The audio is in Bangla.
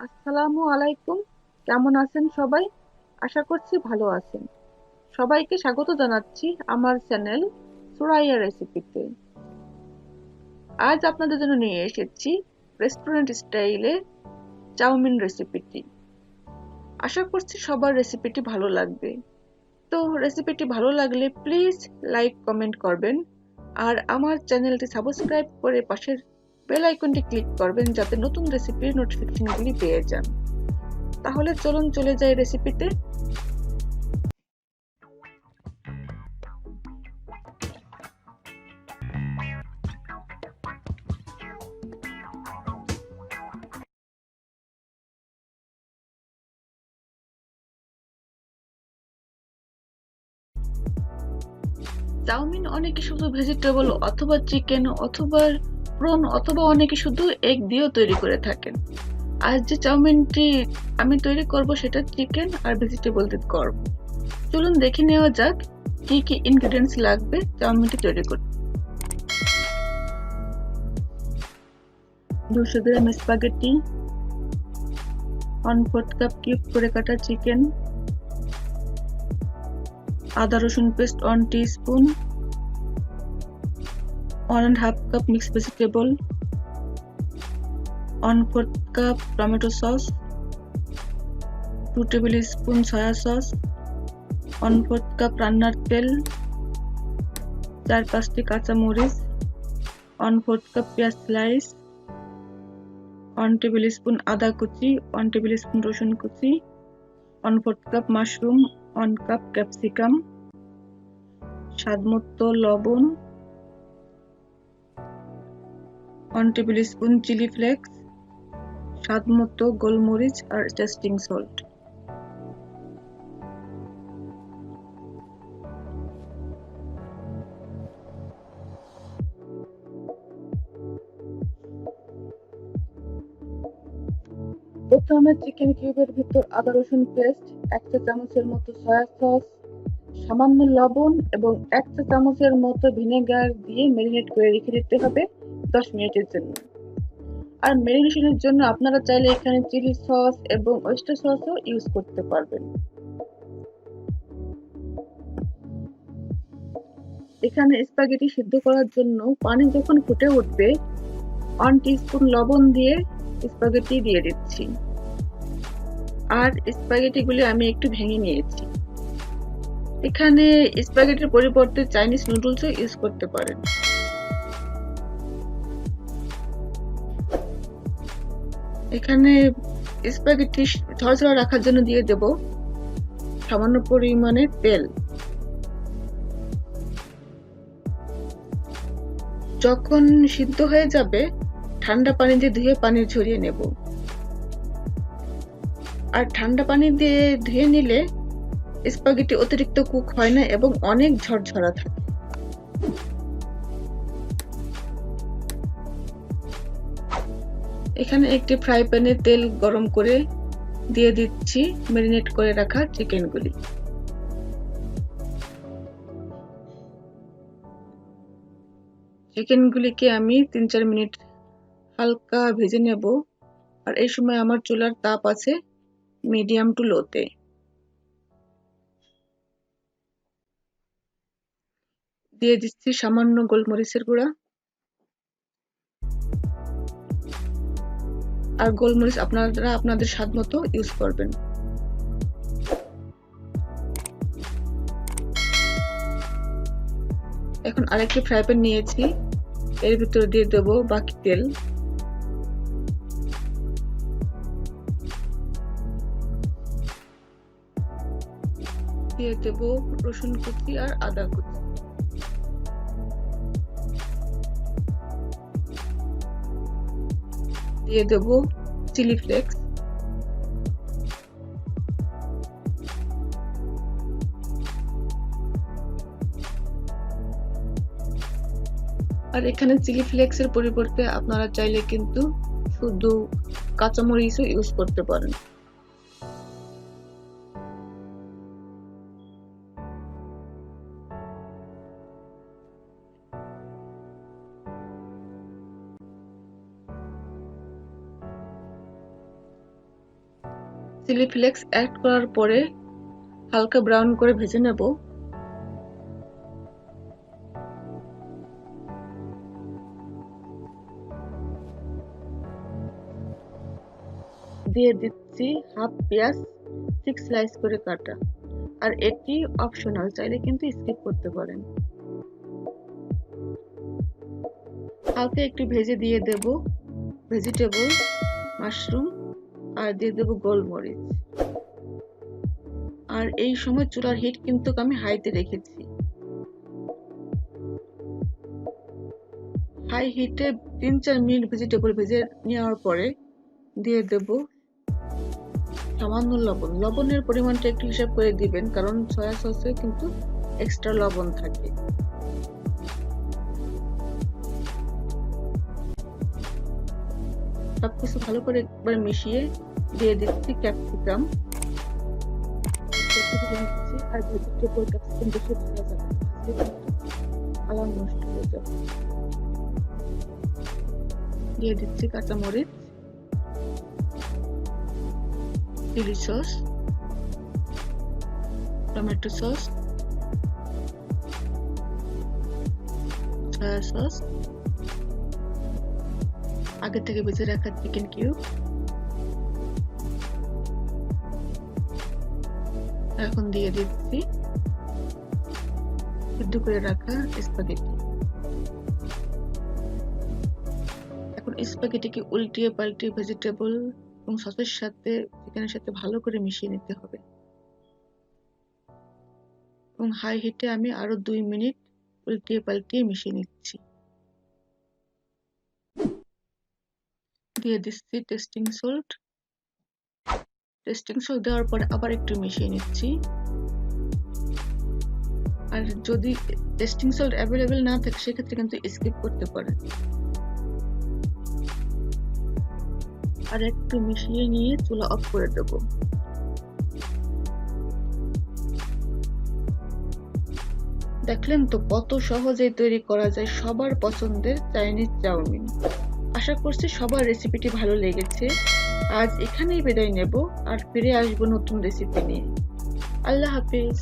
আসসালামু আলাইকুম। কেমন আছেন সবাই? আশা করছি ভালো আছেন। সবাইকে স্বাগত জানাচ্ছি আমার চ্যানেল সুরাইয়া রেসিপিতে। আজ আপনাদের জন্য নিয়ে এসেছি রেস্টুরেন্ট স্টাইলে চাউমিন রেসিপিটি। আশা করছি সবার রেসিপিটি ভালো লাগবে। তো রেসিপিটি ভালো লাগলে প্লিজ লাইক কমেন্ট করবেন আর আমার চ্যানেলটি সাবস্ক্রাইব করে পাশের বেল আইকনটি ক্লিক করবেন যাতে নতুন রেসিপির নোটিফিকেশনগুলি পেয়ে যান। তাহলে চলুন চলে যাই রেসিপিতে। চাউমিন অনেকে শুধু ভেজিটেবল অথবা চিকেন অথবা প্রন অথবা অনেকে শুধু এগ দিয়েও তৈরি করে থাকেন। আজ যে চাউমিনটি আমি তৈরি করব সেটা চিকেন আর ভেজিটেবল দিয়ে করব। চলুন দেখে নেওয়া যাক কি কি ইনগ্রেডিয়েন্টস লাগবে চাউমিনটি তৈরি করতে। 200 গ্রাম স্পাগেটি, 1/4 কাপ কিউব করে কাটা চিকেন, আদা রসুন paste 1 teaspoon, 1.5 cup mixed vegetable, 1/4 cup tomato sauce, 2 tablespoon soya sauce, 1/4 cup রান্নার তেল, 4-5টি কাঁচা মরিচ, 1/4 কাপ পেঁয়াজ স্লাইস, 1 টেবিলস্পুন আদা কুচি, 1 টেবিলস্পুন রসুন কুচি, 1/4 কাপ মাশরুম, 1 কাপ ক্যাপসিকাম, স্বাদমতো লবণ, 1 টেবিলস্পুন চিলি ফ্লেক্স, স্বাদমতো গোলমরিচ আর টেস্টিং সল্ট। প্রথমে চিকেন কিউবের ভিতর আদা রসুন পেস্ট, 1 চা চামচের মতো সয়া সস, সামান্য লবণ এবং 1 চা চামচের মতো ভিনেগার দিয়ে ম্যারিনেট করে রেখে দিতে হবে 10 মিনিটের জন্য। আর ম্যারিনেশনের জন্য আপনারা চাইলে এখানে চিলি সস এবং ওয়েস্টার সসও ইউজ করতে পারবেন। এখানে স্প্যাগেটি সিদ্ধ করার জন্য পানি যখন ফুটে উঠবে 1 টিস্পুন লবণ দিয়ে স্প্যাগেটি দিয়ে দিচ্ছি। আর স্প্যাগেটিগুলি আমি একটু ভেঙে নিয়েছি। এখানে স্প্যাগেটির পরিবর্তে চাইনিজ নুডলসও ইউজ করতে পারেন। এখানে স্প্যাগেটি ঝরঝরা রাখার জন্য দিয়ে দেব সামান্য পরিমাণে তেল। যখন সিদ্ধ হয়ে যাবে ঠান্ডা পানি দিয়ে ধুয়ে পানি ঝরিয়ে নেব। আর ঠান্ডা পানি দিয়ে ধুয়ে নিলে স্প্যাগেটি অতিরিক্ত কুক হয় না এবং অনেক ঝরঝরা থাকে। এখানে একটি ফ্রাই প্যানে তেল গরম করে দিয়ে দিচ্ছি ম্যারিনেট করে রাখা চিকেনগুলি। চিকেনগুলিকে আমি 3-4 মিনিট হালকা ভেজে নেব। আর এই সময় আমার চুলার তাপ আছে মিডিয়াম টু লোতে। দিয়ে দিচ্ছি সামান্য গোলমরিচের গুঁড়া। আর গোলমরিচ আপনারা আপনাদের স্বাদ মতো ইউজ করবেন। এখন আরেকটি ফ্রাই প্যান নিয়েছি, এর ভিতরে দিয়ে দেব বাকি তেল। দিয়ে দেব রসুন কুচি আর আদা কুচি। দিয়ে দেব চিলি ফ্লেক্স। আর এখানে চিলি ফ্লেক্সের পরিবর্তে আপনারা চাইলে কিন্তু শুধু কাঁচামরিচও ইউজ করতে পারেন। চিলি ফ্লেক্স অ্যাড করার পরে হালকা ব্রাউন করে ভেজে নেব। দিয়ে দিচ্ছি হাফ পেঁয়াজ 6 স্লাইস করে কাটা, আর এটি অপশনাল, চাইলে কিন্তু স্কিপ করতে পারেন। হালকা একটু ভেজে দিয়ে দেব ভেজিটেবল, মাশরুম, আর দিয়ে দেব গোলমরিচ। আর এই সময় চুলার হিট কিন্তু আমি হাইতে রেখেছি। হাই হিটে 3-4 মিনিট ভেজিটেবল ভেজে নেওয়ার পরে দিয়ে দেব সামান্য লবণ। লবণের পরিমাণটা একটু হিসাব করে দিবেন, কারণ সয়া সসে কিন্তু এক্সট্রা লবণ থাকে। সবকিছু ভালো করে একবার মিশিয়ে দিয়ে দিচ্ছি ক্যাপসিকাম। আর ভেজিটেবল ক্যাপসিকাম বেশি ভালো যাবে, কালার নষ্ট হয়ে যাবে। দিয়ে দিচ্ছি কাঁচামরিচ, chilli sauce, tomato sauce, soya sauce, আগে থেকে ভেজে রাখা চিকেন কিউব, এখন দিয়ে দিচ্ছি সিদ্ধ করে রাখা স্পাগেটি। এখন স্পাগেটিকে উল্টিয়ে পাল্টিয়ে ভেজিটেবল এবং সসের সাথে চিকেনের সাথে ভালো করে মিশিয়ে নিতে হবে। এবং হাই হিটে আমি আরো 2 মিনিট উল্টিয়ে পাল্টিয়ে মিশিয়ে নিচ্ছি। দিয়ে দিচ্ছি টেস্টিং সল্ট। টেস্টিং সল্ট দেওয়ার পরে আবার একটু মিশিয়ে নিচ্ছি। আর যদি টেস্টিং সল্ট অ্যাভেলেবেল না থাকে সেক্ষেত্রে কিন্তু স্কিপ করতে পারেন। আর একটু মিশিয়ে নিয়ে চুলা অফ করে দেব। দেখলেন তো কত সহজেই তৈরি করা যায় সবার পছন্দের চাইনিজ চাউমিন। আশা করছি সবার রেসিপিটি ভালো লেগেছে। আজ এখানেই বিদায় নেব, আর ফিরে আসবো নতুন রেসিপি নিয়ে। আল্লাহ হাফিজ।